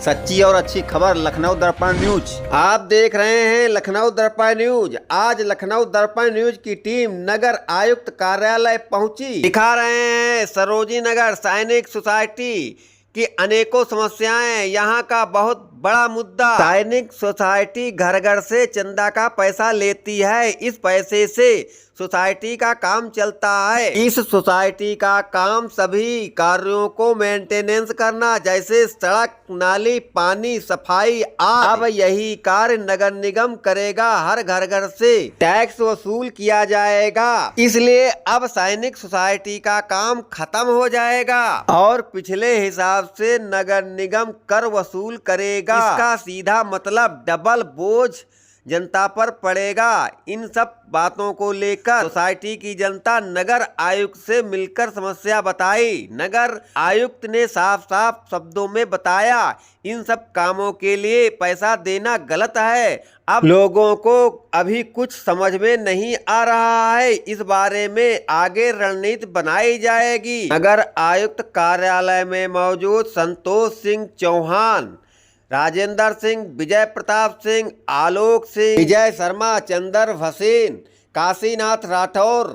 सच्ची और अच्छी खबर लखनऊ दर्पण न्यूज। आप देख रहे हैं लखनऊ दर्पण न्यूज। आज लखनऊ दर्पण न्यूज की टीम नगर आयुक्त कार्यालय पहुंची। दिखा रहे हैं सरोजी नगर सैनिक सोसाइटी की अनेकों समस्याएं। यहाँ का बहुत बड़ा मुद्दा, सैनिक सोसाइटी घर घर से चंदा का पैसा लेती है। इस पैसे से सोसाइटी का काम चलता है। इस सोसाइटी का काम सभी कार्यों को मेंटेनेंस करना, जैसे सड़क, नाली, पानी, सफाई आदि। अब यही कार्य नगर निगम करेगा। हर घर घर से टैक्स वसूल किया जाएगा। इसलिए अब सैनिक सोसाइटी का काम खत्म हो जाएगा और पिछले हिसाब से नगर निगम कर वसूल करेगा। इसका सीधा मतलब डबल बोझ जनता पर पड़ेगा। इन सब बातों को लेकर सोसाइटी की जनता नगर आयुक्त से मिलकर समस्या बताई। नगर आयुक्त ने साफ साफ शब्दों में बताया, इन सब कामों के लिए पैसा देना गलत है। अब लोगों को अभी कुछ समझ में नहीं आ रहा है। इस बारे में आगे रणनीति बनाई जाएगी। नगर आयुक्त कार्यालय में मौजूद संतोष सिंह चौहान, राजेंद्र सिंह, विजय प्रताप सिंह, आलोक सिंह, विजय शर्मा, चंदर भसीन, काशीनाथ राठौर,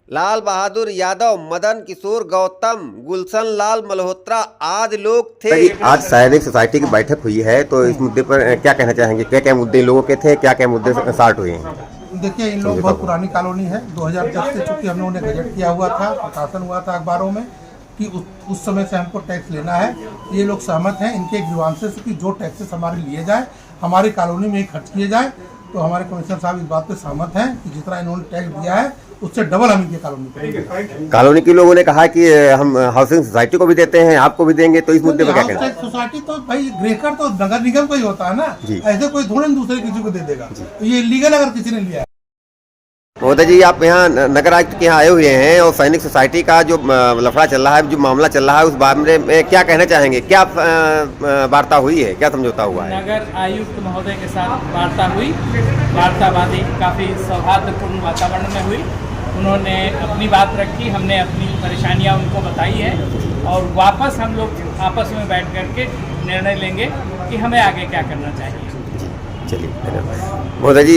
लाल बहादुर यादव, मदन किशोर गौतम, गुलशन लाल मल्होत्रा आदि लोग थे। आज सैनिक सोसाइटी की बैठक हुई है, तो इस मुद्दे पर क्या कहना चाहेंगे? क्या क्या मुद्दे लोगों के थे, क्या क्या मुद्दे सॉल्व हुए हैं? देखिए, इन लोग बहुत पुरानी कॉलोनी है। 2010 से चूँकि हम लोगों ने गजट किया हुआ था, प्रकाशन हुआ था अखबारों में कि उस समय से हमको टैक्स लेना है। ये लोग सहमत हैं इनके ग्रीवांसेस कि जो टैक्सेस हमारे लिए जाए, हमारी कॉलोनी में ही खर्च किए जाए। तो हमारे कमिश्नर साहब इस बात पे सहमत हैं कि जितना इन्होंने टैक्स दिया है उससे डबल हम इनकी कॉलोनी करेंगे। कॉलोनी के लोगों ने कहा कि हम हाउसिंग सोसाइटी को भी देते हैं, आपको भी देंगे, तो इस मुद्दे पर क्या कहना है? सोसाइटी तो भाई गृहकर तो नगर निगम का ही होता है ना, ऐसे कोई थोड़े दूसरे किसी को दे देगा। तो ये लीगल अगर किसी ने लिया है। महोदय जी, आप यहाँ नगर आयुक्त के यहाँ आए हुए हैं और सैनिक सोसाइटी का जो लफड़ा चल रहा है, जो मामला चल रहा है, उस बारे में क्या कहना चाहेंगे? क्या वार्ता हुई है, क्या समझौता हुआ है? नगर आयुक्त महोदय के साथ वार्ता हुई। वार्तावादी काफ़ी सौहार्दपूर्ण वातावरण में हुई। उन्होंने अपनी बात रखी, हमने अपनी परेशानियाँ उनको बताई है और वापस हम लोग आपस में बैठ करके निर्णय लेंगे कि हमें आगे क्या करना चाहिए। चलिए, महोदय जी,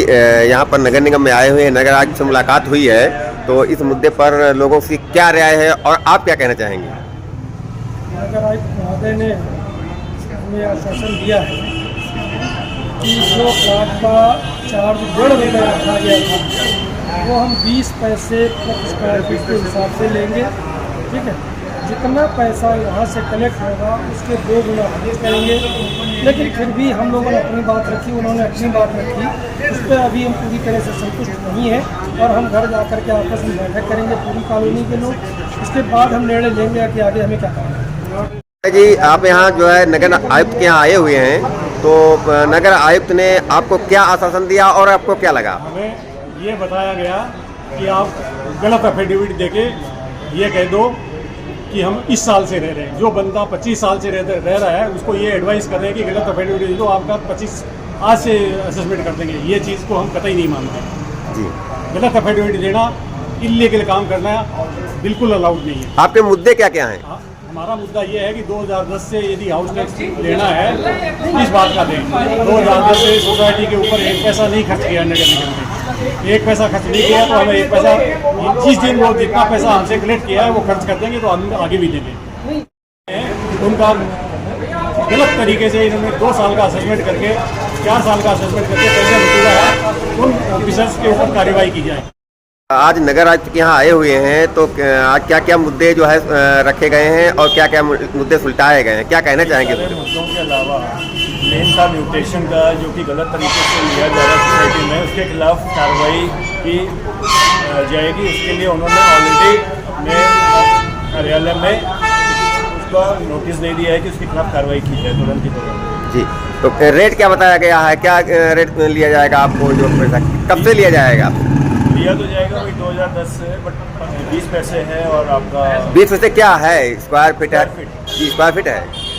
यहाँ पर नगर निगम में आए हुए हैं, नगर आयुक्त से मुलाकात हुई है, तो इस मुद्दे पर लोगों की क्या राय है और आप क्या कहना चाहेंगे? नगर आयुक्त महोदय ने हमें आश्वासन दिया है कि जो प्लाट का चार्ज 1.5 रुपये रखा गया था, वो हम 20 पैसे प्रति स्क्वायर फीट के हिसाब से लेंगे। ठीक है, जितना पैसा यहाँ से कलेक्ट होगा उसके 2 गुना हम करेंगे। लेकिन फिर भी हम लोगों ने अपनी बात रखी, उन्होंने अपनी बात रखी। उस पर अभी हम पूरी तरह से संतुष्ट नहीं है और हम घर जा कर के आपस में बैठक करेंगे पूरी कॉलोनी के लोग। इसके बाद हम निर्णय लेंगे कि आगे हमें क्या करना है। जी, आप यहाँ जो है नगर आयुक्त के यहाँ आए हुए हैं, तो नगर आयुक्त ने आपको क्या आश्वासन दिया और आपको क्या लगा? हमें ये बताया गया कि आप गलत एफिडेविट देके ये कह दो कि हम इस साल से रह रहे हैं। जो बंदा 25 साल से रह रहा है उसको ये एडवाइस कर रहे हैं कि गलत एफिडेविट दे दो, आपका 25 आज से असेसमेंट कर देंगे। ये चीज़ को हम कतई नहीं मानते जी। गलत एफिडेविट देना, इल्लीगल काम करना बिल्कुल अलाउड नहीं है। आपके मुद्दे क्या क्या हैं? हमारा मुद्दा ये है कि 2010 से यदि हाउस टैक्स लेना है, इस बात का दें। 2010 से सोसाइटी के ऊपर 1 पैसा नहीं खर्च किया नगर निगम ने। 1 पैसा खर्च नहीं किया तो हमें 1 पैसा, जिस दिन वो जितना पैसा हमसे कलेक्ट किया है वो खर्च कर देंगे, तो हम आगे भी देंगे। उनका गलत तरीके से इन्होंने 2 साल का असेसमेंट करके 4 साल का असेसमेंट करके पैसा वसूला है, उन ऑफिसर्स के ऊपर कार्रवाई की जाए। आज नगर आयुक्त के यहाँ आए हुए हैं, तो आज क्या क्या मुद्दे जो है रखे गए हैं और क्या क्या मुद्दे सुलझाए गए हैं, क्या कहना चाहेंगे? मुद्दों के अलावा लेन का म्यूटेशन का जो कि गलत तरीके से लिया जा रहा है सोसाइटी में, उसके खिलाफ कार्रवाई की जाएगी। उसके लिए उन्होंने ऑलरेडी अपने कार्यालय में उसका नोटिस दे दिया है कि उसके खिलाफ कार्रवाई की जाए तुरंत ही तुरंत। जी, तो रेट क्या बताया गया है? क्या रेट लिया जाएगा आपको? जो पैसा कब से लिया जाएगा? लिया तो जाएगा वही 2010 से, बट 20 पैसे है और आपका 20 पैसे क्या है? स्क्वायर फीट है? स्क्वायर फीट है।